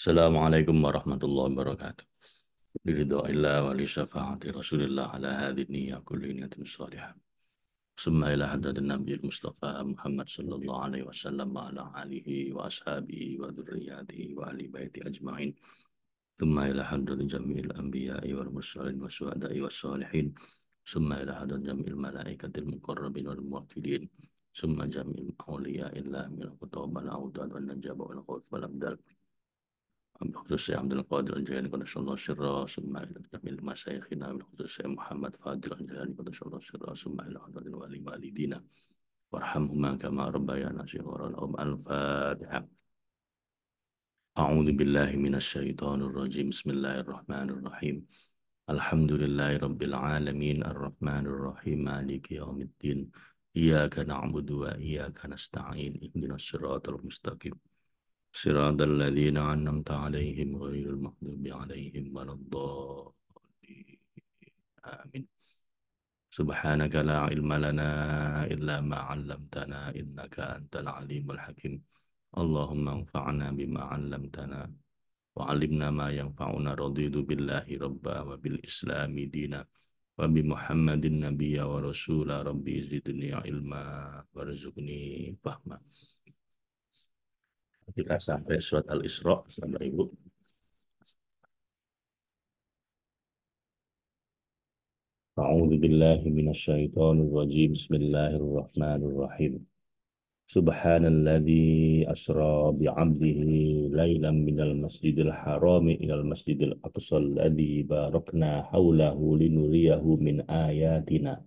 Assalamualaikum warahmatullahi wabarakatuh. Biridha illah wa li syafaati Rasulillah ala hadhihi niyyah kulli niyatin shalihah. Summa ila hadratin Nabi Mustafa Muhammad sallallahu alaihi wasallam wa ala alihi wa ashabihi wa dzurriyyatihi wa ahli baiti ajmain. Summa ila hadratin jami'il anbiya'i wal mursalin wa syuhada'i was shalihin. Summa ila hadratin jami'il malaikatil muqarrabin wal muwakkilin. Summa jami'il awliya illa min al-qutab wal awdad wal najab wal khawf wal abdal. بخصوص الشيخ عبد القادر الجيلاني قدس الله سره ثم إلى جميع مشايخنا بخصوص الشيخ محمد فاضل الجيلاني قدس الله سره ثم إلى حضرة الوالي والدينا وارحمهما كما ربيانا صغارا لهم الفاتحة. أعوذ بالله من الشيطان الرجيم بسم الله الرحمن الرحيم. الحمد لله رب العالمين الرحمن الرحيم مالك يوم الدين إياك نعبد وإياك نستعين اهدنا الصراط المستقيم صراط الذين أنعمت عليهم غير المغضوب عليهم ولا الضالين آمين. سبحانك لا علم لنا إلا ما علمتنا إنك أنت العليم الحكيم. اللهم انفعنا بما علمتنا وعلمنا ما ينفعنا رضيت بالله ربا وبالإسلام دينا وبمحمد النبي ورسول ربي زدني علما وارزقني فهما. Kita sampai surat Al-Isra, Bapak Ibu. A'udzu billahi minasyaitonir rajim. Bismillahirrahmanirrahim. Subhanalladzi asra bi'abdihi lailan minal masjidil harami ilal masjidil aqsal ladzi barakna haulahu linuriyahu min ayatina.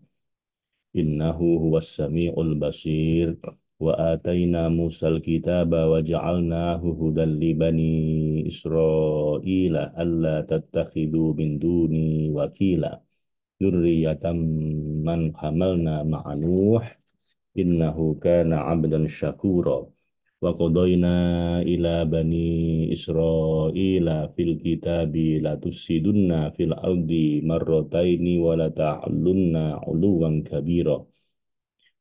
Innahu huwas sami'ul basir. Wa atayna Musal kitaba wa ja'alnahu hudan li bani Israila alla tattakhidu min duni wakila dzurriyyatan man hamalna ma'a Nuh innahu kana 'abdan syakura. Wa qadayna ila bani Israila fil kitabi la tusidunna fil ardi marrataini wa la ta'allunna 'uluwan kabira.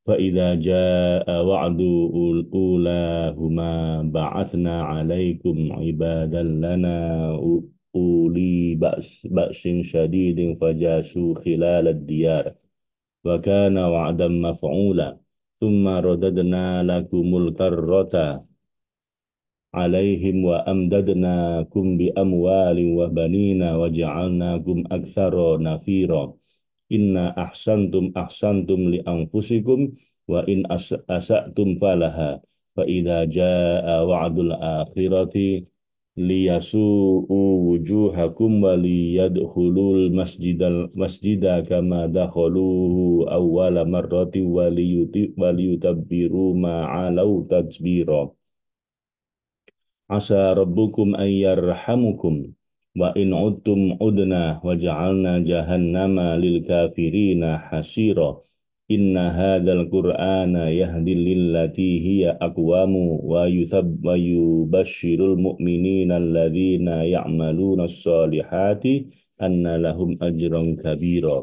فإذا جاء وعد أولاهما بعثنا عليكم عبادا لنا أولي بأس شديد فجاسوا خلال الديار وكان وعدا مفعولا ثم رددنا لكم الكرة عليهم وأمددناكم بأموال وبنين وجعلناكم أكثر نفيرا إن أحسنتم لأنفسكم وإن أسأتم فلها فإذا جاء وعد الآخرة ليسوءوا وجوهكم وليدخلوا المسجد كما دخلوه أول مرة وليتبروا ما علوا تتبيرا عسى ربكم أن يرحمكم وإن عدتم عدنا وجعلنا جهنم للكافرين حسيرا إن هذا القرآن يهدي للتي هي أقوم ويبشر المؤمنين الذين يعملون الصالحات أن لهم أجرا كبيرا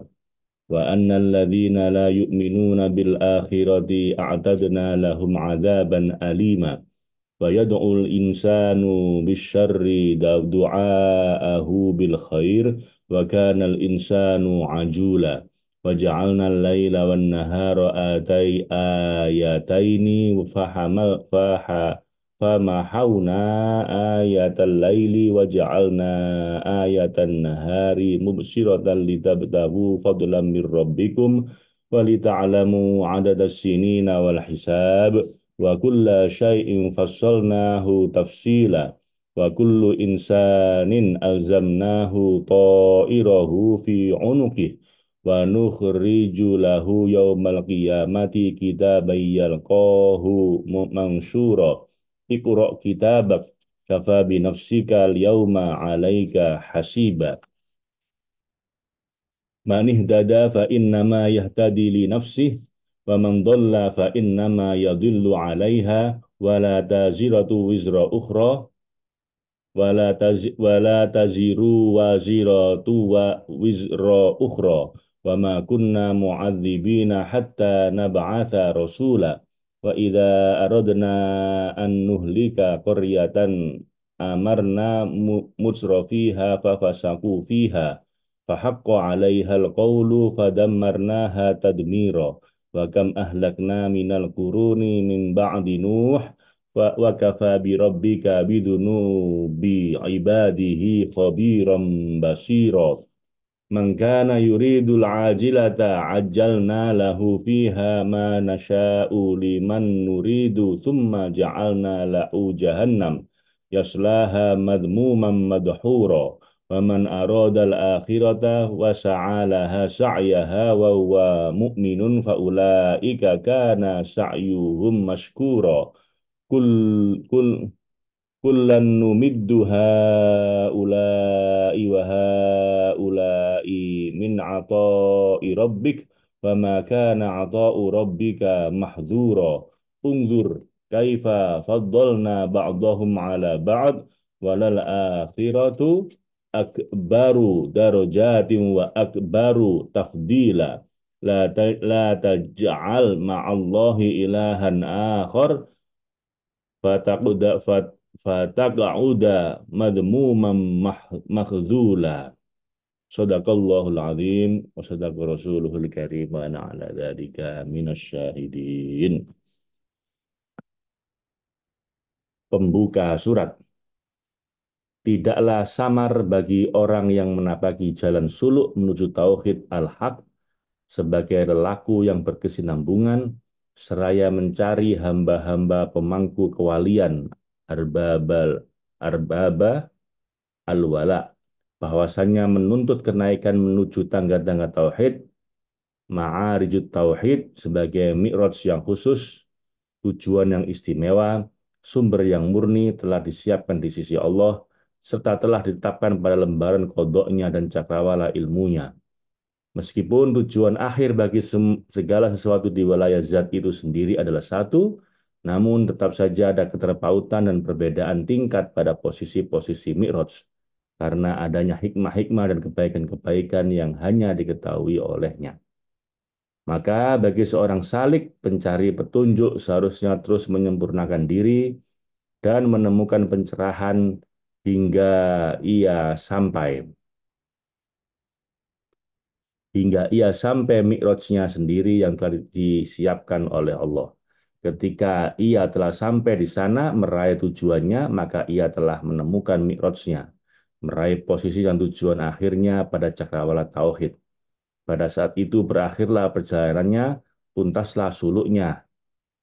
وأن الذين لا يؤمنون بالآخرة أعتدنا لهم عذابا أليما ويدعو الإنسان بالشر دعاءه بالخير وكان الإنسان عجولا وجعلنا الليل والنهار آيتين فمحونا آية الليل وجعلنا آية النهار مبصرة لتبتغوا فضلا من ربكم ولتعلموا عدد السنين والحساب وكل شيء فصلناه تفصيلا وكل إنسان ألزمناه طائره في عنقه ونخرج له يوم القيامة كتابا يلقاه منشورا اقرأ كتابك كفى بنفسك اليوم عليك حسيبا من اهتدى فإنما يهتدي لنفسه ومن ضل فإنما يضل عليها ولا تزر وزر أخرى ولا تزر وازرة وزر أخرى وما كنا معذبين حتى نبعث رسولا وإذا أردنا أن نهلك قرية amarna mutsrafiha fafasaku fiha fahaqqa 'alaihal qawlu fadammarnaha tadmira wa kam ahlakna minal quruni min ba'di nuh wa kafa bi rabbika bidhunubi ibadihi khabiran basira. Man kana yuridul ajilata ajjalna lahu fiha ma nasha'u liman nuridu thumma ja'alna lahu jahannam yaslaha madmuman madhura wa man arada al-akhirata wa sa'alaha sa'yaha wa huwa mu'minun fa ulaika kana sa'yuhum mashkura kul kul kullan numiddu haula'i wa haula'i min ata'i rabbik wa ma kana ata'u rabbika mahdzura unzur kaifa faddalna ba'dahum ala ba'd walal akhiratu akbaru darajatin wa akbaru tafdila la taj'al ma'allahi ilahan akhar fataquda fataqauda madmuman makhzula. Sadaqallahul azim wa sadaqa rasuluhul karim wa ana ala dzalika minasyahidin. Pembuka surat. Tidaklah samar bagi orang yang menapaki jalan suluk menuju tauhid al-haq sebagai lelaku yang berkesinambungan seraya mencari hamba-hamba pemangku kewalian arbaba al-wala, bahwasannya menuntut kenaikan menuju tangga-tangga tauhid, ma'arijut tauhid sebagai mi'raj yang khusus, tujuan yang istimewa, sumber yang murni telah disiapkan di sisi Allah, serta telah ditetapkan pada lembaran kodoknya dan cakrawala ilmunya. Meskipun tujuan akhir bagi segala sesuatu di wilayah zat itu sendiri adalah satu, namun tetap saja ada keterpautan dan perbedaan tingkat pada posisi-posisi mi'raj, karena adanya hikmah-hikmah dan kebaikan-kebaikan yang hanya diketahui olehnya. Maka bagi seorang salik pencari petunjuk seharusnya terus menyempurnakan diri dan menemukan pencerahan hingga ia sampai mi'rajnya sendiri yang telah disiapkan oleh Allah. Ketika ia telah sampai di sana meraih tujuannya, maka ia telah menemukan mi'rajnya, meraih posisi dan tujuan akhirnya pada cakrawala tauhid. Pada saat itu berakhirlah perjalanannya, tuntaslah suluknya.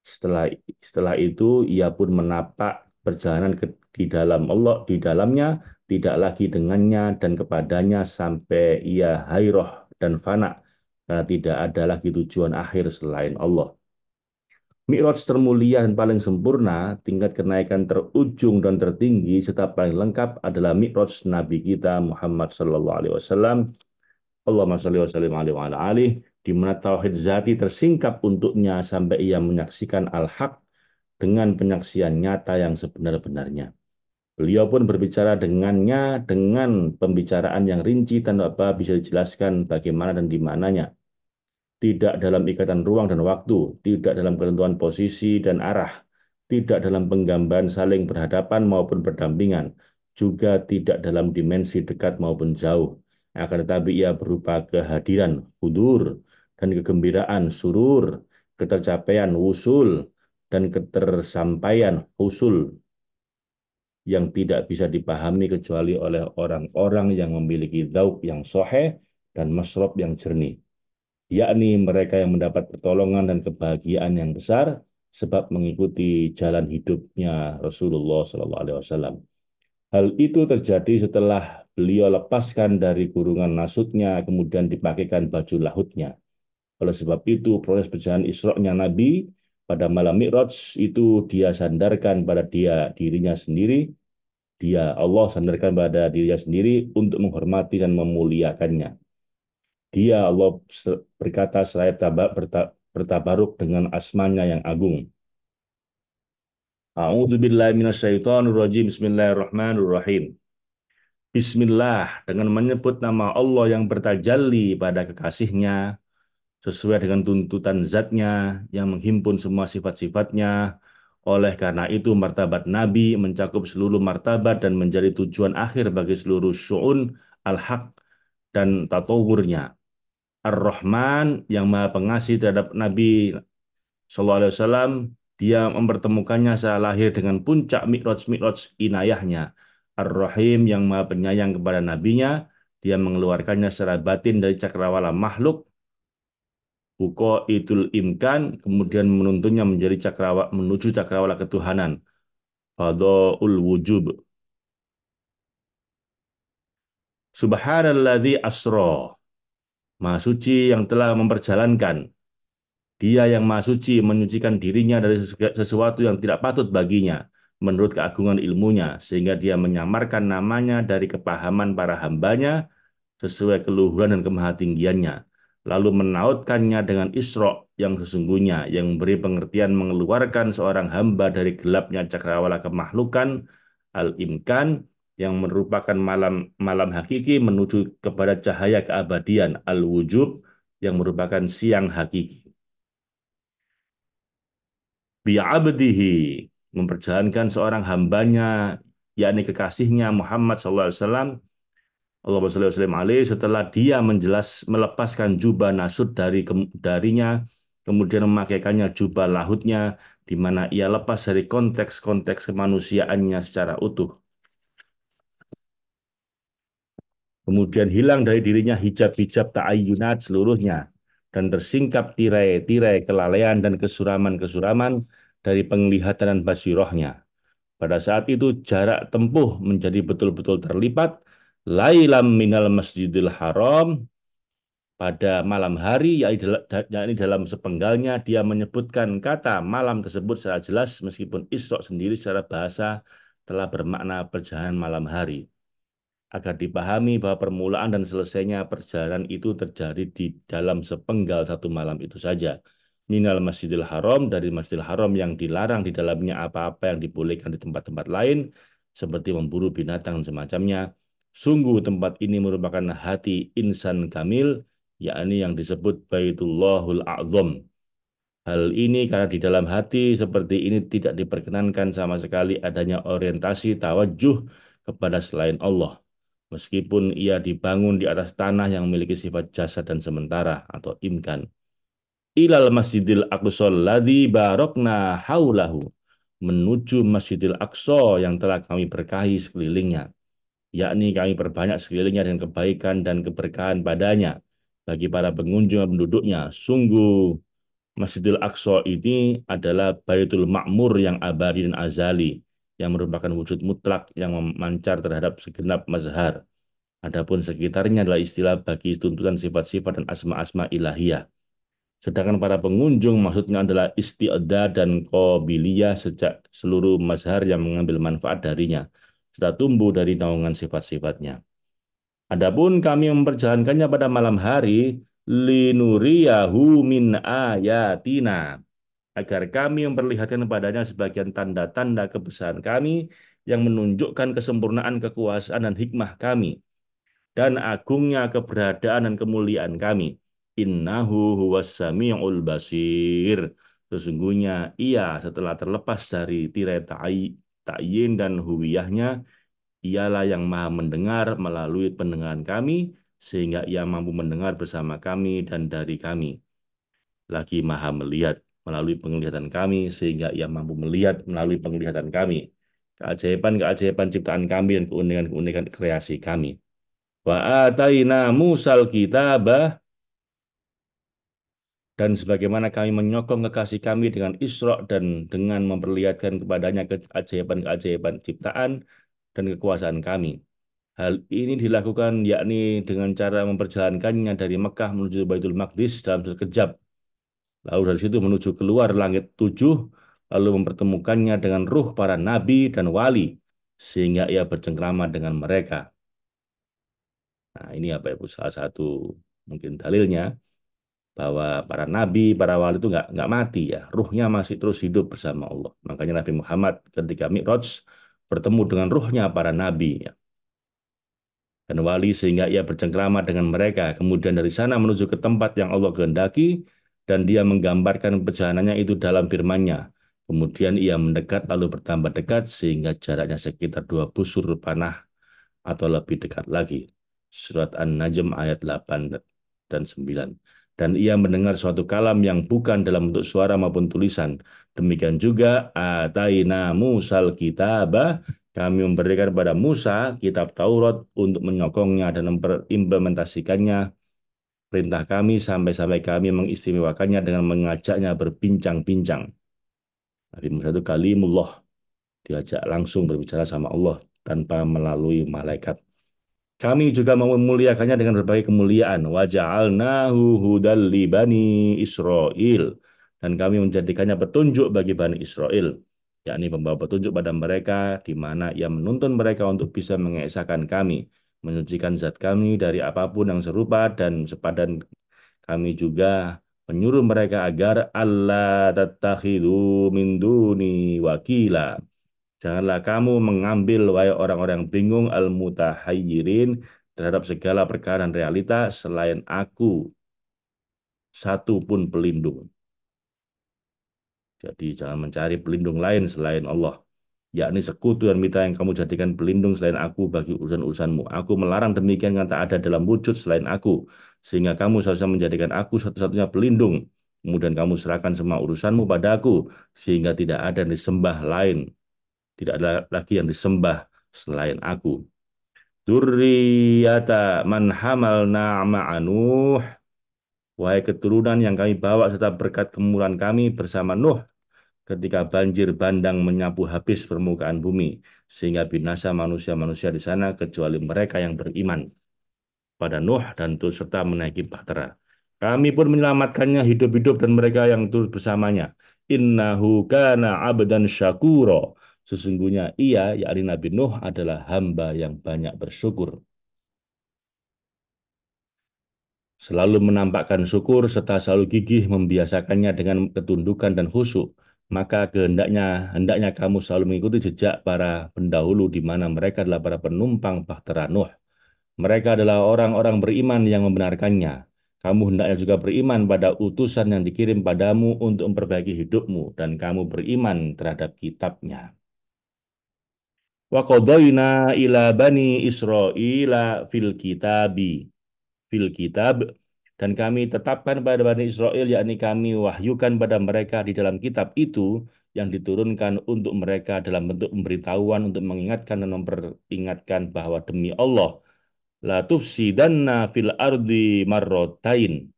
Setelah itu ia pun menapak perjalanan di dalam Allah, di dalamnya, tidak lagi dengannya dan kepadanya sampai ia hairah dan fana, karena tidak ada lagi tujuan akhir selain Allah. Mi'raj termulia dan paling sempurna, tingkat kenaikan terujung dan tertinggi serta paling lengkap adalah Mi'raj Nabi kita Muhammad sallallahu alaihi wasallam. Allahumma shalli wa sallim alaihi wa ala alihi, di mana tauhid zati tersingkap untuknya sampai ia menyaksikan al-haq dengan penyaksian nyata yang sebenar-benarnya. Beliau pun berbicara dengannya dengan pembicaraan yang rinci tanpa bisa dijelaskan bagaimana dan di mananya. Tidak dalam ikatan ruang dan waktu, tidak dalam ketentuan posisi dan arah, tidak dalam penggambaran saling berhadapan maupun berdampingan, juga tidak dalam dimensi dekat maupun jauh. Akan tetapi ia berupa kehadiran, hudur, dan kegembiraan, surur, ketercapaian, wusul, dan ketersampaian, husul, yang tidak bisa dipahami kecuali oleh orang-orang yang memiliki dzauq yang sahih dan masrab yang jernih, yakni mereka yang mendapat pertolongan dan kebahagiaan yang besar sebab mengikuti jalan hidupnya Rasulullah SAW. Hal itu terjadi setelah beliau lepaskan dari kurungan nasutnya, kemudian dipakaikan baju lahutnya. Oleh sebab itu, proses perjalanan Isra-nya Nabi pada malam Mi'raj itu dia sandarkan pada dirinya sendiri, Allah sandarkan pada dirinya sendiri untuk menghormati dan memuliakannya. Allah berkata seraya bertabaruk dengan asmanya yang agung. A'udzu billahi minasyaitonir rajim. Bismillahirrahmanirrahim. Bismillah, dengan menyebut nama Allah yang bertajalli pada kekasihnya sesuai dengan tuntutan zatnya yang menghimpun semua sifat-sifatnya. Oleh karena itu, martabat Nabi mencakup seluruh martabat dan menjadi tujuan akhir bagi seluruh syu'un al-haq dan tatawurnya. Ar-Rahman yang Maha Pengasih terhadap Nabi Shallallahu Alaihi Wasallam, dia mempertemukannya saat lahir dengan puncak mi'raj inayahnya. Ar-Rahim yang Maha Penyayang kepada nabinya, dia mengeluarkannya secara batin dari cakrawala makhluk, buko itul imkan, kemudian menuntunnya menjadi menuju cakrawala ketuhanan. Fadha'ul wujub. Subhanalladzi asra. Maha suci yang telah memperjalankan. Dia yang maha suci menyucikan dirinya dari sesuatu yang tidak patut baginya menurut keagungan ilmunya, sehingga dia menyamarkan namanya dari kepahaman para hambanya sesuai keluhuran dan kemahatinggiannya, lalu menautkannya dengan Isra yang sesungguhnya, yang memberi pengertian mengeluarkan seorang hamba dari gelapnya cakrawala kemahlukan, al-imkan, yang merupakan malam malam hakiki menuju kepada cahaya keabadian, al-wujub, yang merupakan siang hakiki. Bi'abdihi, memperjalankan seorang hambanya, yakni kekasihnya Muhammad SAW, Allahumma shalli wa sallim alaihi, setelah dia melepaskan jubah nasud darinya, kemudian memakaikannya jubah lahutnya, di mana ia lepas dari konteks-konteks kemanusiaannya secara utuh. Kemudian hilang dari dirinya hijab-hijab ta'ayyunat seluruhnya, dan tersingkap tirai-tirai kelalaian dan kesuraman-kesuraman dari penglihatan dan basirohnya. Pada saat itu jarak tempuh menjadi betul-betul terlipat. Lailam minal masjidil haram, pada malam hari, yakni dalam sepenggalnya dia menyebutkan kata malam tersebut secara jelas, meskipun Isra sendiri secara bahasa telah bermakna perjalanan malam hari. Agar dipahami bahwa permulaan dan selesainya perjalanan itu terjadi di dalam sepenggal satu malam itu saja. Minal Masjidil Haram, dari Masjidil Haram yang dilarang di dalamnya apa-apa yang dibolehkan di tempat-tempat lain, seperti memburu binatang dan semacamnya. Sungguh tempat ini merupakan hati insan kamil, yakni yang disebut Baitullahul A'zam. Hal ini karena di dalam hati seperti ini tidak diperkenankan sama sekali adanya orientasi tawajuh kepada selain Allah, meskipun ia dibangun di atas tanah yang memiliki sifat jasad dan sementara atau imkan. Ilal Masjidil Aqsa ladzi barokna haulahu, menuju Masjidil Aqsa yang telah kami berkahi sekelilingnya, yakni kami perbanyak sekelilingnya dengan kebaikan dan keberkahan padanya bagi para pengunjung dan penduduknya. Sungguh Masjidil Aqsa ini adalah Baitul Ma'mur yang abadi dan azali, yang merupakan wujud mutlak yang memancar terhadap segenap mazhar. Adapun sekitarnya adalah istilah bagi tuntutan sifat-sifat dan asma-asma ilahiyah. Sedangkan para pengunjung maksudnya adalah isti'adah dan qabiliyah sejak seluruh mazhar yang mengambil manfaat darinya, serta tumbuh dari naungan sifat-sifatnya. Adapun kami memperjalankannya pada malam hari, linuriyahu min ayatina, agar kami memperlihatkan kepadanya sebagian tanda-tanda kebesaran kami yang menunjukkan kesempurnaan kekuasaan dan hikmah kami dan agungnya keberadaan dan kemuliaan kami. Innahu huwas sami'ul basir. Sesungguhnya ia setelah terlepas dari tirai ta'yin dan huwiyahnya, ialah yang maha mendengar melalui pendengaran kami, sehingga ia mampu mendengar bersama kami dan dari kami. Lagi maha melihat melalui penglihatan kami, sehingga ia mampu melihat melalui penglihatan kami. Keajaiban-keajaiban ciptaan kami dan keunikan-keunikan kreasi kami. Wa ataina Musal kitabah, dan sebagaimana kami menyokong kekasih kami dengan Isra dan dengan memperlihatkan kepadanya keajaiban-keajaiban ciptaan dan kekuasaan kami. Hal ini dilakukan yakni dengan cara memperjalankannya dari Mekah menuju Baitul Maqdis dalam sekejap. Lalu dari situ menuju keluar langit 7, lalu mempertemukannya dengan ruh para nabi dan wali, sehingga ia bercengkrama dengan mereka. Nah, ini apa Ibu salah satu mungkin dalilnya bahwa para nabi, para wali itu nggak mati ya, ruhnya masih terus hidup bersama Allah. Makanya Nabi Muhammad ketika Mi'raj bertemu dengan ruhnya para nabi ya, dan wali, sehingga ia bercengkrama dengan mereka. Kemudian dari sana menuju ke tempat yang Allah kehendaki, dan dia menggambarkan perjalanannya itu dalam firman-Nya. Kemudian ia mendekat lalu bertambah dekat sehingga jaraknya sekitar 2 busur panah atau lebih dekat lagi. Surat An-Najm ayat 8 dan 9. Dan ia mendengar suatu kalam yang bukan dalam bentuk suara maupun tulisan. Demikian juga ataina Musal kitabah, kami memberikan kepada Musa kitab Taurat untuk menyokongnya dan mengimplementasikannya perintah kami sampai-sampai kami mengistimewakannya dengan mengajaknya berbincang-bincang. Nabi Musa itu kalimullah, diajak langsung berbicara sama Allah tanpa melalui malaikat. Kami juga memuliakannya dengan berbagai kemuliaan. Wa ja'alnahu hudal li bani Israel. Dan kami menjadikannya petunjuk bagi Bani Israel, yakni membawa petunjuk pada mereka, di mana ia menuntun mereka untuk bisa mengesahkan kami, menyucikan zat kami dari apapun yang serupa dan sepadan. Kami juga menyuruh mereka agar Allah tattakhidhu min duni wakila. Janganlah kamu mengambil, wahai orang-orang yang bingung, al-mutahayyirin, terhadap segala perkara dan realita selain aku, satu pun pelindung. Jadi jangan mencari pelindung lain selain Allah, yakni sekutu dan mitra yang kamu jadikan pelindung selain aku bagi urusan-urusanmu. Aku melarang demikian karena tak ada dalam wujud selain aku, sehingga kamu seharusnya menjadikan aku satu-satunya pelindung. Kemudian kamu serahkan semua urusanmu pada aku, sehingga tidak ada yang disembah lain, tidak ada lagi yang disembah selain aku. Dzurriyyata man hamalna ma'a Nuh, wahai keturunan yang kami bawa serta berkat kemurahan kami bersama Nuh ketika banjir bandang menyapu habis permukaan bumi sehingga binasa manusia-manusia di sana kecuali mereka yang beriman pada Nuh dan turut serta menaiki bahtera. Kami pun menyelamatkannya hidup-hidup dan mereka yang turut bersamanya. Innahu kana abdan syakuro. Sesungguhnya ia, yakni Nabi Nuh, adalah hamba yang banyak bersyukur. Selalu menampakkan syukur serta selalu gigih membiasakannya dengan ketundukan dan khusyuk. Maka hendaknya kamu selalu mengikuti jejak para pendahulu di mana mereka adalah para penumpang bahtera Nuh. Mereka adalah orang-orang beriman yang membenarkannya. Kamu hendaknya juga beriman pada utusan yang dikirim padamu untuk memperbaiki hidupmu dan kamu beriman terhadap kitabnya. Wa qadayna ila bani Israila fil kitab, dan kami tetapkan pada Bani Israel, yakni kami wahyukan pada mereka di dalam kitab itu yang diturunkan untuk mereka dalam bentuk pemberitahuan untuk mengingatkan dan memperingatkan bahwa demi Allah la tufsidanna fil ardi marrotain,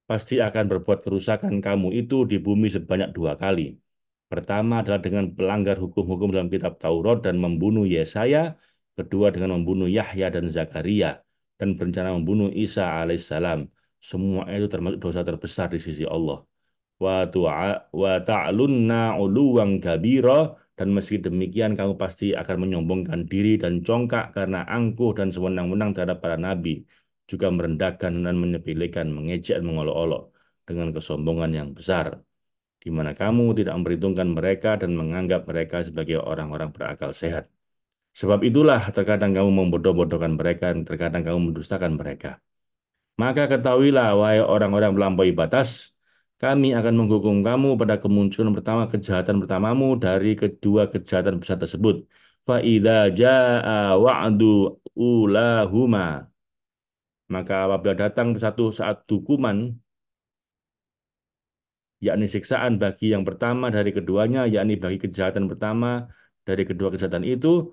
pasti akan berbuat kerusakan kamu itu di bumi sebanyak 2 kali. Pertama adalah dengan pelanggar hukum-hukum dalam kitab Taurat dan membunuh Yesaya. Kedua dengan membunuh Yahya dan Zakaria. Dan berencana membunuh Isa alaihissalam. Semua itu termasuk dosa terbesar di sisi Allah. Wa ta'lunna uluwan kabira, dan meski demikian kamu pasti akan menyombongkan diri dan congkak karena angkuh dan sewenang-wenang terhadap para nabi, juga merendahkan dan menyepelekan, mengejek dan mengolok-olok dengan kesombongan yang besar, di mana kamu tidak memperhitungkan mereka dan menganggap mereka sebagai orang-orang berakal sehat. Sebab itulah terkadang kamu membodoh-bodohkan mereka dan terkadang kamu mendustakan mereka. Maka ketahuilah, wahai orang-orang melampaui batas, kami akan menghukum kamu pada kemunculan pertama kejahatan pertamamu dari kedua kejahatan besar tersebut. Fa'idha ja'a wa'du ulahuma. Maka apabila datang satu saat hukuman, yakni siksaan bagi yang pertama dari keduanya, yakni bagi kejahatan pertama dari kedua kejahatan itu,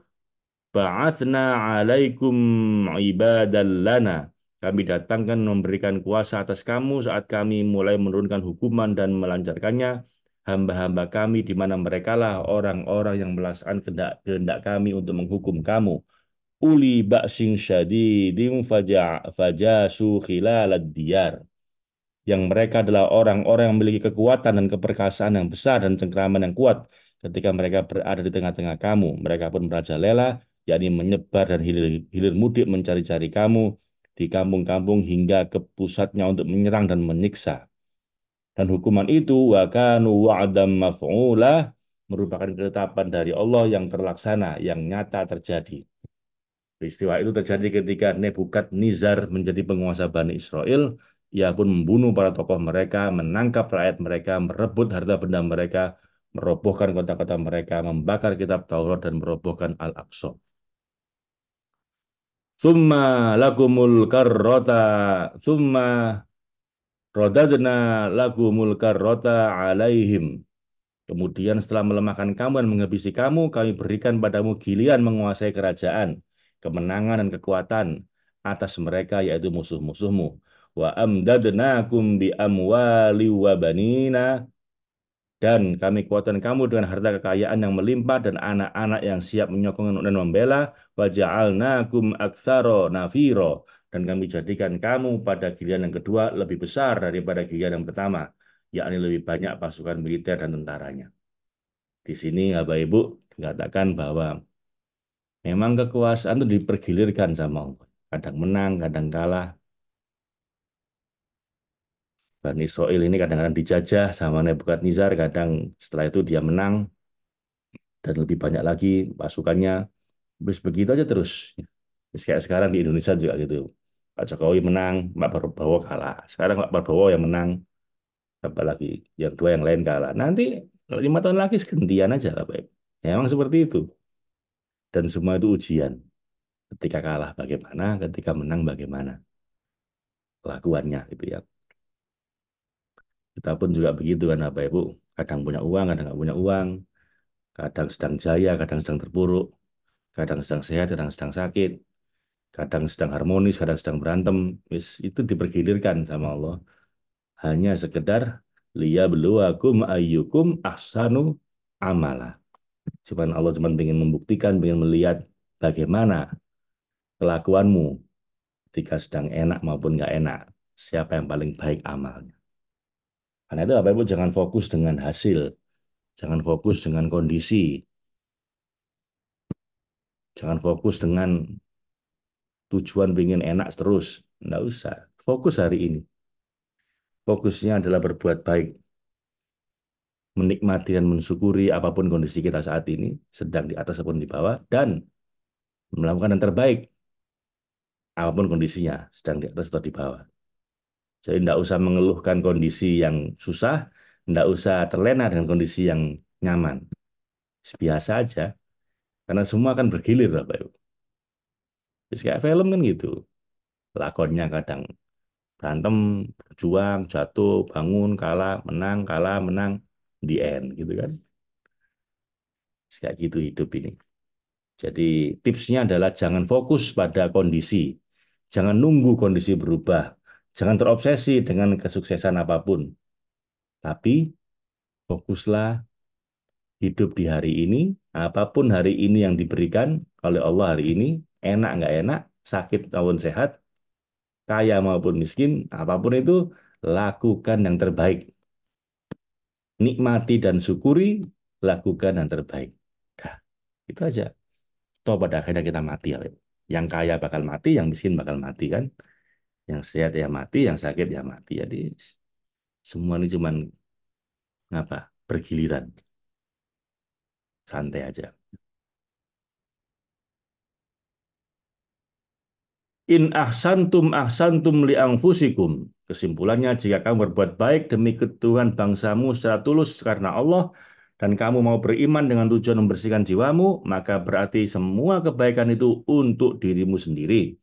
ba'atsna 'alaikum ibadan lana. Kami datangkan memberikan kuasa atas kamu saat kami mulai menurunkan hukuman dan melancarkannya, hamba-hamba kami di mana merekalah orang-orang yang melaksanakan kehendak kami untuk menghukum kamu. Uli ba'sin syadidin fajasu khilalad diyar, yang mereka adalah orang-orang yang memiliki kekuatan dan keperkasaan yang besar dan cengkraman yang kuat. Ketika mereka berada di tengah-tengah kamu, mereka pun merajalela, yakni menyebar dan hilir mudik mencari-cari kamu di kampung-kampung hingga ke pusatnya untuk menyerang dan menyiksa. Dan hukuman itu wa kanu wa'dam maf'ula, merupakan ketetapan dari Allah yang terlaksana, yang nyata terjadi. Peristiwa itu terjadi ketika Nebukadnezar menjadi penguasa Bani Israel ia pun membunuh para tokoh mereka, menangkap rakyat mereka, merebut harta benda mereka, merobohkan kota-kota mereka, membakar kitab Taurat dan merobohkan Al-Aqsa. Summa lakumul karrota, summa rodadna lakumul karrota alaihim. Kemudian setelah melemahkan kamu dan menghabisi kamu, kami berikan padamu giliran menguasai kerajaan, kemenangan dan kekuatan atas mereka, yaitu musuh-musuhmu. Wa amdadnakum bi amwali wa banina, dan kami kuatkan kamu dengan harta kekayaan yang melimpah dan anak-anak yang siap menyokong dan membela. Wa ja'alnakum aktsara nafiro, dan kami jadikan kamu pada giliran yang kedua lebih besar daripada giliran yang pertama, yakni lebih banyak pasukan militer dan tentaranya. Di sini Bapak Ibu dikatakan bahwa memang kekuasaan itu dipergilirkan sama Allah. Kadang menang, kadang kalah. Bani Israel ini kadang-kadang dijajah sama Nebukadnezar, kadang setelah itu dia menang dan lebih banyak lagi pasukannya. Terus begitu aja terus. Terus kayak sekarang di Indonesia juga gitu. Pak Jokowi menang, Pak Prabowo kalah. Sekarang Pak Prabowo yang menang, apalagi yang dua yang lain kalah. Nanti 5 tahun lagi gantian aja Bapak Ibu. Ya, memang seperti itu. Dan semua itu ujian. Ketika kalah bagaimana, ketika menang bagaimana kelakuannya gitu ya. Kita pun juga begitu kan Bapak Ibu. Kadang punya uang, kadang nggak punya uang. Kadang sedang jaya, kadang sedang terpuruk. Kadang sedang sehat, kadang sedang sakit. Kadang sedang harmonis, kadang sedang berantem. Itu dipergilirkan sama Allah. Hanya sekedar liyabluwakum ayyukum ahsanu amala. Cuman Allah cuma ingin membuktikan, ingin melihat bagaimana kelakuanmu ketika sedang enak maupun nggak enak. Siapa yang paling baik amalnya. Karena itu Bapak Ibu jangan fokus dengan hasil, jangan fokus dengan kondisi, jangan fokus dengan tujuan ingin enak terus. Nggak usah. Fokus hari ini. Fokusnya adalah berbuat baik, menikmati dan mensyukuri apapun kondisi kita saat ini, sedang di atas ataupun di bawah, dan melakukan yang terbaik, apapun kondisinya, sedang di atas atau di bawah. Jadi tidak usah mengeluhkan kondisi yang susah, tidak usah terlena dengan kondisi yang nyaman. Biasa aja, karena semua akan bergilir, Bapak Ibu. Terus kayak film kan gitu, lakonnya kadang berantem, berjuang, jatuh, bangun, kalah, menang, the end gitu kan. Kayak gitu hidup ini. Jadi tipsnya adalah jangan fokus pada kondisi, jangan nunggu kondisi berubah, jangan terobsesi dengan kesuksesan apapun, tapi fokuslah hidup di hari ini, apapun hari ini yang diberikan oleh Allah hari ini, enak nggak enak, sakit maupun sehat, kaya maupun miskin, apapun itu, lakukan yang terbaik. Nikmati dan syukuri, lakukan yang terbaik. Nah, itu aja. Toh pada akhirnya kita mati ya. Yang kaya bakal mati, yang miskin bakal mati kan. Yang sehat ya mati, yang sakit ya mati. Jadi semua ini cuman ngapa? Bergiliran. Santai aja. In ahsantum li anfusikum. Kesimpulannya, jika kamu berbuat baik demi ketuhanan bangsamu secara tulus karena Allah, dan kamu mau beriman dengan tujuan membersihkan jiwamu, maka berarti semua kebaikan itu untuk dirimu sendiri.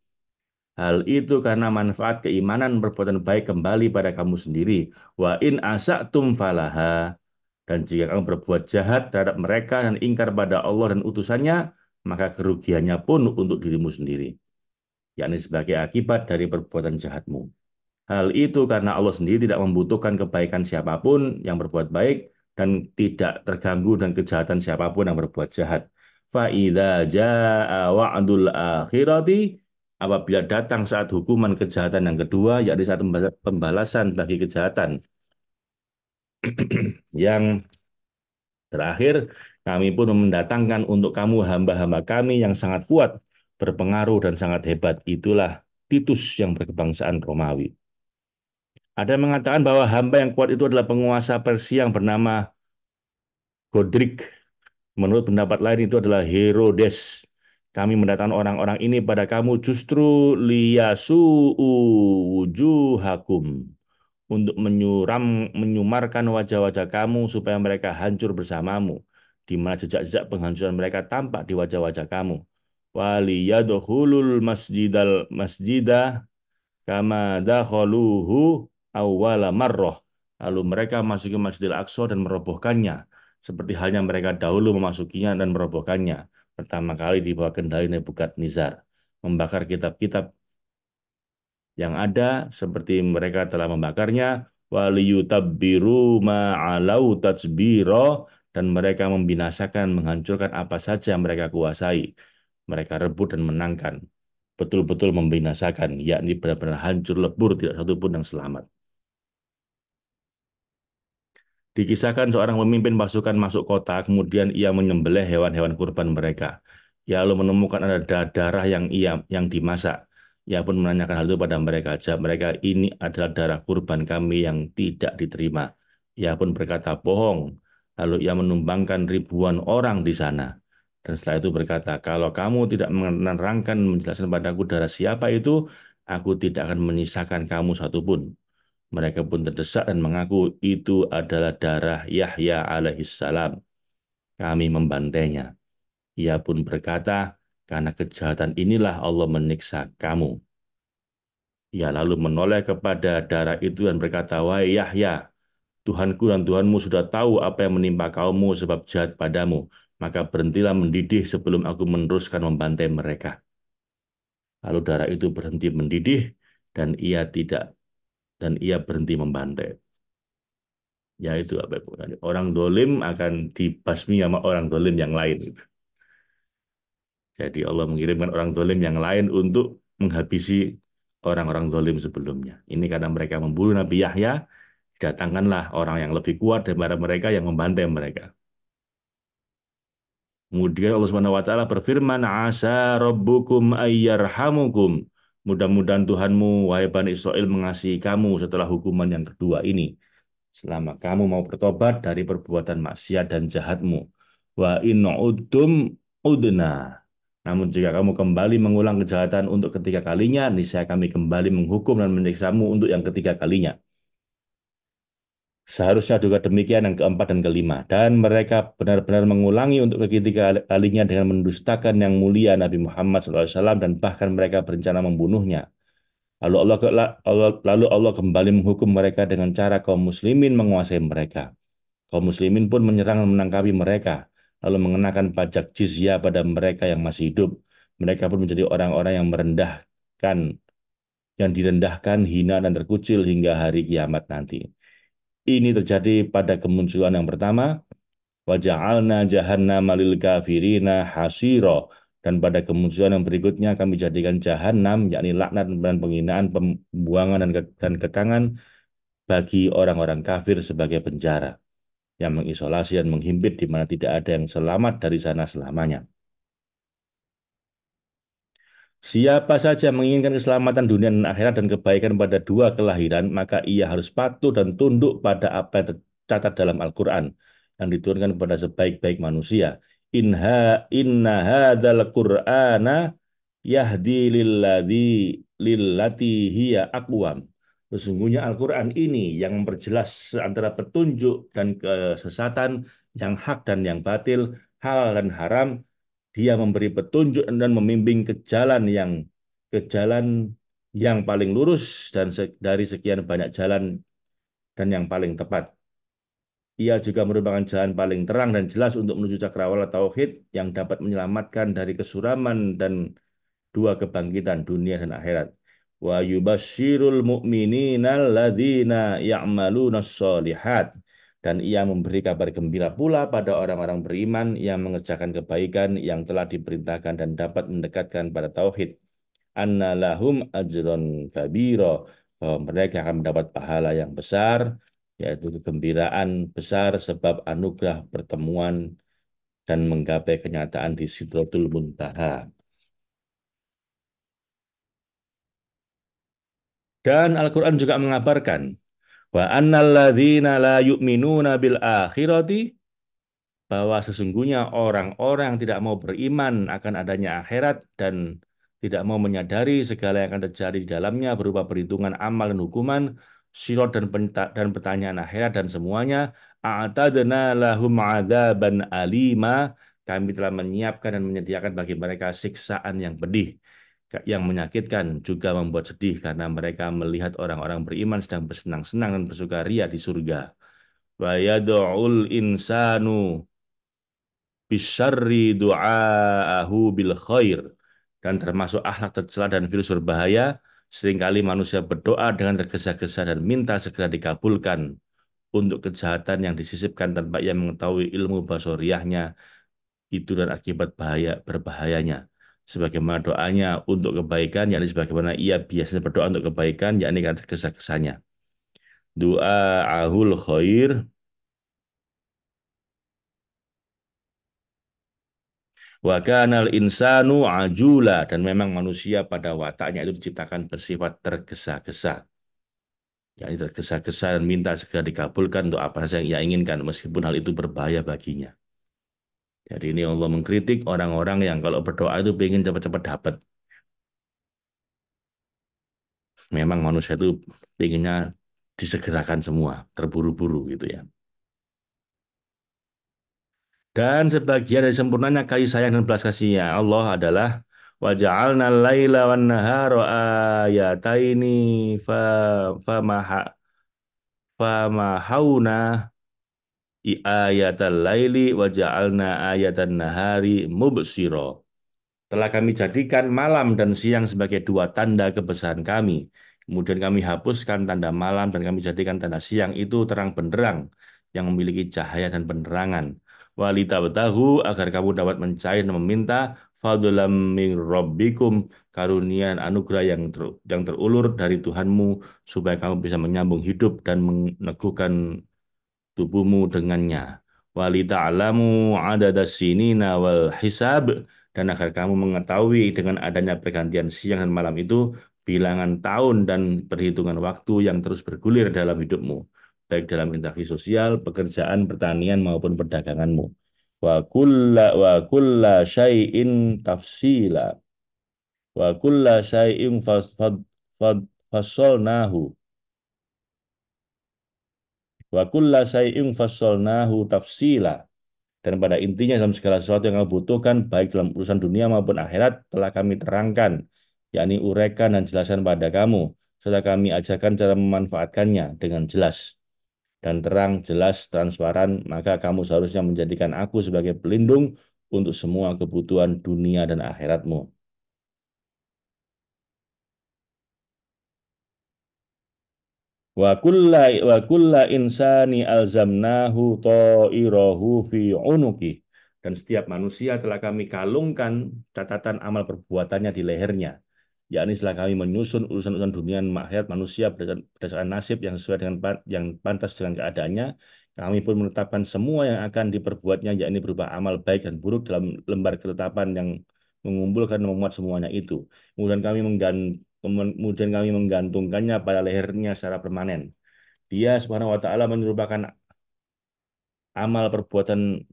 Hal itu karena manfaat keimanan perbuatan baik kembali pada kamu sendiri. Wa in asa'tum falaha. Dan jika kamu berbuat jahat terhadap mereka dan ingkar pada Allah dan utusannya, maka kerugiannya pun untuk dirimu sendiri, yakni sebagai akibat dari perbuatan jahatmu. Hal itu karena Allah sendiri tidak membutuhkan kebaikan siapapun yang berbuat baik dan tidak terganggu dengan kejahatan siapapun yang berbuat jahat. Fa'idza jaa wa'dul akhirati, apabila datang saat hukuman kejahatan yang kedua, yakni saat pembalasan bagi kejahatan yang terakhir, kami pun mendatangkan untuk kamu hamba-hamba kami yang sangat kuat, berpengaruh dan sangat hebat. Itulah Titus yang berkebangsaan Romawi. Ada yang mengatakan bahwa hamba yang kuat itu adalah penguasa Persia yang bernama Godric. Menurut pendapat lain itu adalah Herodes. Kami mendatangkan orang-orang ini pada kamu justru liyasu'u wujuhakum, untuk menyumarkan wajah-wajah kamu supaya mereka hancur bersamamu, di mana jejak-jejak penghancuran mereka tampak di wajah-wajah kamu. Waliyadkhulul masjidah kama dakhaluhu awwala marrah. Lalu mereka masuk ke Masjidil Aqsa dan merobohkannya, seperti halnya mereka dahulu memasukinya dan merobohkannya. Pertama kali di bawah kendali Nebukadnezar, membakar kitab-kitab yang ada seperti mereka telah membakarnya, waliyutabbiru ma'alau tatsbiro, dan mereka membinasakan, menghancurkan apa saja yang mereka kuasai. Mereka rebut dan menangkan, betul-betul membinasakan, yakni benar-benar hancur lebur, tidak satu pun yang selamat. Dikisahkan seorang pemimpin pasukan masuk kota, kemudian ia menyembelih hewan-hewan kurban mereka. Ia lalu menemukan ada darah yang dimasak. Ia pun menanyakan hal itu pada mereka. Jawab mereka, ini adalah darah kurban kami yang tidak diterima. Ia pun berkata, bohong. Lalu ia menumbangkan ribuan orang di sana. Dan setelah itu berkata, kalau kamu tidak menerangkan, menjelaskan padaku darah siapa itu, aku tidak akan menyisakan kamu satupun. Mereka pun terdesak dan mengaku itu adalah darah Yahya alaihissalam. Kami membantainya. Ia pun berkata, karena kejahatan inilah Allah menyiksa kamu. Ia lalu menoleh kepada darah itu dan berkata, wahai Yahya, Tuhanku dan Tuhanmu sudah tahu apa yang menimpa kaummu sebab jahat padamu. Maka berhentilah mendidih sebelum aku meneruskan membantai mereka. Lalu darah itu berhenti mendidih dan ia berhenti membantai. Ya itu apa itu? Orang dolim akan dibasmi sama orang dolim yang lain. Jadi Allah mengirimkan orang dolim yang lain untuk menghabisi orang-orang dolim sebelumnya. Ini karena mereka membunuh Nabi Yahya, datangkanlah orang yang lebih kuat daripada mereka yang membantai mereka. Kemudian Allah Subhanahu wa taala berfirman, "Asa rabbukum ayyarhamukum." Mudah-mudahan Tuhanmu, wahai Bani Israel, mengasihi kamu setelah hukuman yang kedua ini. Selama kamu mau bertobat dari perbuatan maksiat dan jahatmu. Wa in udtum udna. Namun jika kamu kembali mengulang kejahatan untuk ketiga kalinya, niscaya kami kembali menghukum dan menyiksamu untuk yang ketiga kalinya. Seharusnya juga demikian yang keempat dan kelima. Dan mereka benar-benar mengulangi untuk ketiga kalinya dengan mendustakan yang mulia Nabi Muhammad SAW dan bahkan mereka berencana membunuhnya. Lalu Allah kembali menghukum mereka dengan cara kaum muslimin menguasai mereka. Kaum muslimin pun menyerang dan menangkapi mereka, lalu mengenakan pajak jizyah pada mereka yang masih hidup. Mereka pun menjadi orang-orang yang direndahkan, hina dan terkucil hingga hari kiamat nanti. Ini terjadi pada kemunculan yang pertama, waja'alna jahannama lil kafirina hasiro. Dan pada kemunculan yang berikutnya kami jadikan jahanam, yakni laknat dan penghinaan, pembuangan dan kekangan bagi orang-orang kafir sebagai penjara yang mengisolasi dan menghimpit di mana tidak ada yang selamat dari sana selamanya. Siapa saja menginginkan keselamatan dunia dan akhirat dan kebaikan pada dua kelahiran, maka ia harus patuh dan tunduk pada apa yang tercatat dalam Al-Quran yang diturunkan kepada sebaik-baik manusia. Inna hadzal Qur'ana yahdi lillati hiya aqwam. Sesungguhnya Al-Quran ini yang memperjelas antara petunjuk dan kesesatan, yang hak dan yang batil, halal dan haram. Dia memberi petunjuk dan membimbing ke jalan yang paling lurus dan dari sekian banyak jalan dan yang paling tepat. Ia juga merupakan jalan paling terang dan jelas untuk menuju cakrawala tauhid yang dapat menyelamatkan dari kesuraman dan dua kebangkitan dunia dan akhirat. Wa yubasyirul mu'minina alladzina ya'maluna sholihat. Dan ia memberi kabar gembira pula pada orang-orang beriman yang mengerjakan kebaikan yang telah diperintahkan dan dapat mendekatkan pada tauhid. Anna lahum ajron kabiro. Bahwa mereka akan mendapat pahala yang besar, yaitu kegembiraan besar sebab anugerah pertemuan dan menggapai kenyataan di Sidratul Muntaha. Dan Al-Quran juga mengabarkan wa annal ladzina la yu'minuna bil akhirati bahwa sesungguhnya orang-orang yang tidak mau beriman akan adanya akhirat dan tidak mau menyadari segala yang akan terjadi di dalamnya berupa perhitungan amal dan hukuman, sirat dan pertanyaan akhirat dan semuanya, a'tadna lahum adzaban alima, kami telah menyiapkan dan menyediakan bagi mereka siksaan yang pedih, yang menyakitkan, juga membuat sedih karena mereka melihat orang-orang beriman sedang bersenang-senang dan bersukaria di surga. Wa yad'ul insanu bisyarri du'aahu bil khair, dan termasuk akhlak tercela dan virus berbahaya, seringkali manusia berdoa dengan tergesa-gesa dan minta segera dikabulkan untuk kejahatan yang disisipkan tanpa ia mengetahui ilmu basoriahnya itu dan akibat berbahayanya, sebagaimana doanya untuk kebaikan, yakni sebagaimana ia biasanya berdoa untuk kebaikan, yakni dengan tergesa-gesanya. Doa ahul khair. Wa kanal insanu ajula, dan memang manusia pada wataknya itu diciptakan bersifat tergesa-gesa. Yani tergesa-gesa dan minta segera dikabulkan untuk apa saja yang ia inginkan meskipun hal itu berbahaya baginya. Jadi ini Allah mengkritik orang-orang yang kalau berdoa itu ingin cepat-cepat dapat. Memang manusia itu inginnya disegerakan semua, terburu-buru gitu ya. Dan sebagian dari sempurnanya kasih sayang dan belas kasihnya Allah adalah wa ja'alna al-laila wan nahara ayataini fa famaha famahawna ayatal laili wa ja'alna ayatan nahari mubsira. Telah kami jadikan malam dan siang sebagai dua tanda kebesaran kami. Kemudian kami hapuskan tanda malam dan kami jadikan tanda siang itu terang benderang yang memiliki cahaya dan penerangan. Walitabtahu, agar kamu dapat mencari dan meminta fadlam min rabbikum, karunia dan anugerah yang terulur dari Tuhanmu, supaya kamu bisa menyambung hidup dan meneguhkan tubuhmu dengannya. Walita'lamu adadas sinina wal hisab, dan agar kamu mengetahui dengan adanya pergantian siang dan malam itu bilangan tahun dan perhitungan waktu yang terus bergulir dalam hidupmu, baik dalam interaksi sosial, pekerjaan, pertanian maupun perdaganganmu. Wa kulla syai'in tafsila wa kulla syai'in fassalnahu wa kulla syai'in fassalnahu tafsila, dan pada intinya dalam segala sesuatu yang kamu butuhkan baik dalam urusan dunia maupun akhirat telah kami terangkan, yakni uraikan dan jelaskan pada kamu, serta kami ajarkan cara memanfaatkannya dengan jelas dan terang, jelas, transparan. Maka kamu seharusnya menjadikan aku sebagai pelindung untuk semua kebutuhan dunia dan akhiratmu. Wa kulla insani alzamnahu ta'irahu fi unuki, dan setiap manusia telah kami kalungkan catatan amal perbuatannya di lehernya, yakni setelah kami menyusun urusan-urusan dunia dan akhirat manusia berdasarkan nasib yang sesuai dengan yang pantas dengan keadaannya, kami pun menetapkan semua yang akan diperbuatnya, yakni berupa amal baik dan buruk dalam lembar ketetapan yang mengumpulkan dan memuat semuanya itu. Kemudian kami menggantungkannya pada lehernya secara permanen. Dia Subhanahu wa taala menyuruhkan amal perbuatan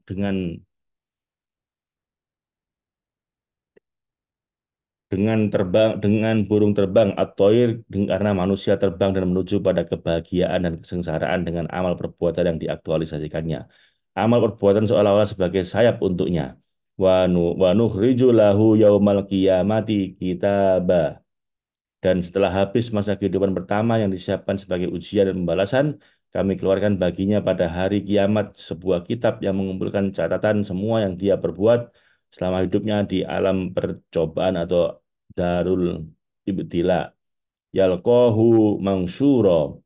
dengan burung terbang atau karena manusia terbang dan menuju pada kebahagiaan dan kesengsaraan dengan amal perbuatan yang diaktualisasikannya. Amal perbuatan seolah-olah sebagai sayap untuknya. Wa nukhriju lahu yaumal qiyamati kitabah, dan setelah habis masa kehidupan pertama yang disiapkan sebagai ujian dan pembalasan, kami keluarkan baginya pada hari kiamat sebuah kitab yang mengumpulkan catatan semua yang dia perbuat selama hidupnya di alam percobaan atau darul ibtila. Yalqahu mangsuro,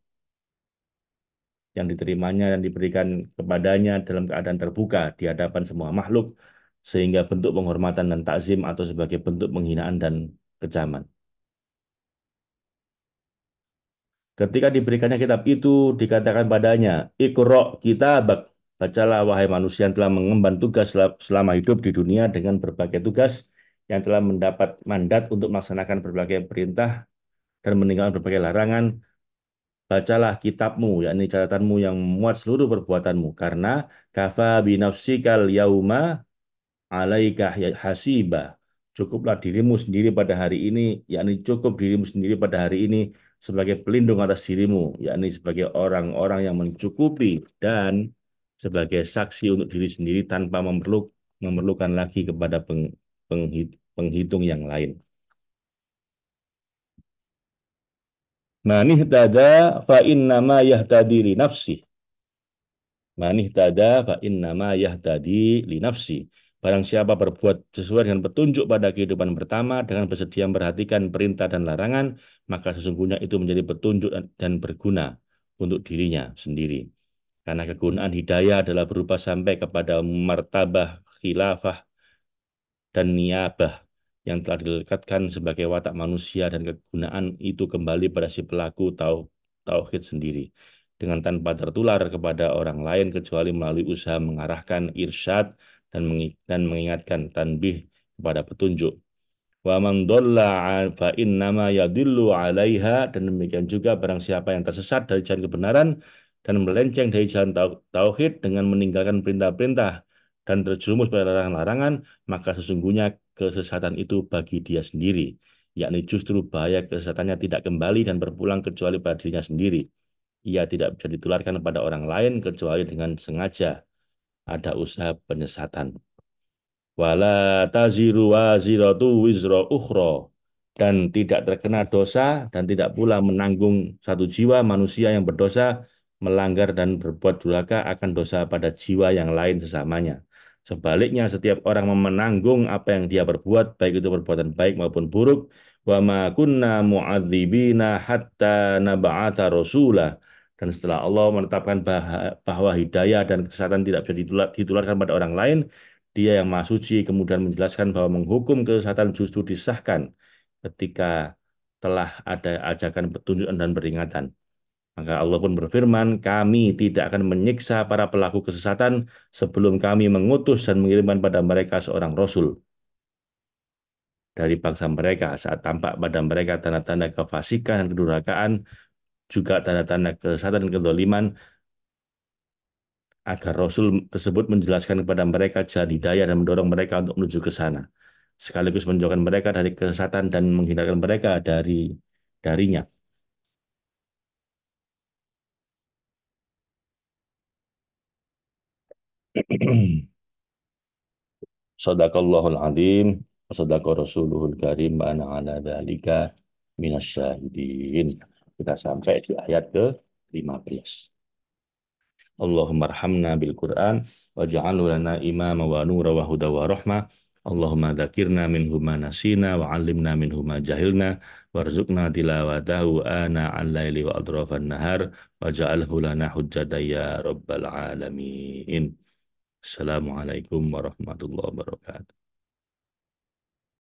yang diterimanya dan diberikan kepadanya dalam keadaan terbuka di hadapan semua makhluk, sehingga bentuk penghormatan dan takzim atau sebagai bentuk penghinaan dan kecaman. Ketika diberikannya kitab itu, dikatakan padanya, Iqra kitabak, bacalah wahai manusia yang telah mengemban tugas selama hidup di dunia dengan berbagai tugas, yang telah mendapat mandat untuk melaksanakan berbagai perintah dan meninggalkan berbagai larangan, bacalah kitabmu, yakni catatanmu yang memuat seluruh perbuatanmu, karena kafa binafsikal yauma alaika hasiba. Cukuplah dirimu sendiri pada hari ini, yakni cukup dirimu sendiri pada hari ini sebagai pelindung atas dirimu, yakni sebagai orang-orang yang mencukupi dan sebagai saksi untuk diri sendiri tanpa memerlukan lagi kepada penghitung yang lain. Man ihtada fa innama yahtadi li nafsi. Man ihtada fa innama yahtadi li nafsi. Barang siapa berbuat sesuai dengan petunjuk pada kehidupan pertama dengan bersedia memperhatikan perintah dan larangan, maka sesungguhnya itu menjadi petunjuk dan berguna untuk dirinya sendiri. Karena kegunaan hidayah adalah berupa sampai kepada martabah khilafah dan niabah yang telah dilekatkan sebagai watak manusia, dan kegunaan itu kembali pada si pelaku tauhid sendiri dengan tanpa tertular kepada orang lain kecuali melalui usaha mengarahkan irsyad dan mengingatkan tanbih kepada petunjuk. Wa man dhalla fa innama yadillu 'alaiha, dan demikian juga barang siapa yang tersesat dari jalan kebenaran dan melenceng dari jalan tauhid dengan meninggalkan perintah-perintah dan terjerumus pada larangan-larangan, maka sesungguhnya kesesatan itu bagi dia sendiri, yakni justru bahaya kesesatannya tidak kembali dan berpulang kecuali pada dirinya sendiri. Ia tidak bisa ditularkan pada orang lain kecuali dengan sengaja ada usaha penyesatan. Wala taziru waziratu wizra ukhra, dan tidak terkena dosa dan tidak pula menanggung satu jiwa manusia yang berdosa melanggar dan berbuat durhaka akan dosa pada jiwa yang lain sesamanya. Sebaliknya, setiap orang menanggung apa yang dia perbuat, baik itu perbuatan baik maupun buruk. Wa ma kunna mu'adzibina hatta nab'atha rasulah. Dan setelah Allah menetapkan bahwa hidayah dan kesesatan tidak bisa ditularkan pada orang lain, dia yang Maha Suci kemudian menjelaskan bahwa menghukum kesesatan justru disahkan ketika telah ada ajakan petunjuk dan peringatan. Maka Allah pun berfirman, kami tidak akan menyiksa para pelaku kesesatan sebelum kami mengutus dan mengirimkan pada mereka seorang Rasul dari bangsa mereka, saat tampak pada mereka tanda-tanda kefasikan dan kedurhakaan, juga tanda-tanda kesesatan dan kezaliman, agar Rasul tersebut menjelaskan kepada mereka jalan hidayah dan mendorong mereka untuk menuju ke sana, sekaligus menjauhkan mereka dari kesesatan dan menghindarkan mereka darinya. Sadaqallahul azim wa sadaqa rasuluhul karim wa ana ala dzalika minasyahidin. Kita sampai di ayat ke-15. Allahumma arhamna bil Qur'an waj'alhu lana imama wa nura wa huda wa rahmah. Allahumma dzakirna minhu ma nasina wa 'allimna minhu ma jahilna warzuqna tilawatahu ana al-laili wa atrafan nahar waj'alhu lana hujjatan ya rabbal alamin. Assalamualaikum warahmatullahi wabarakatuh.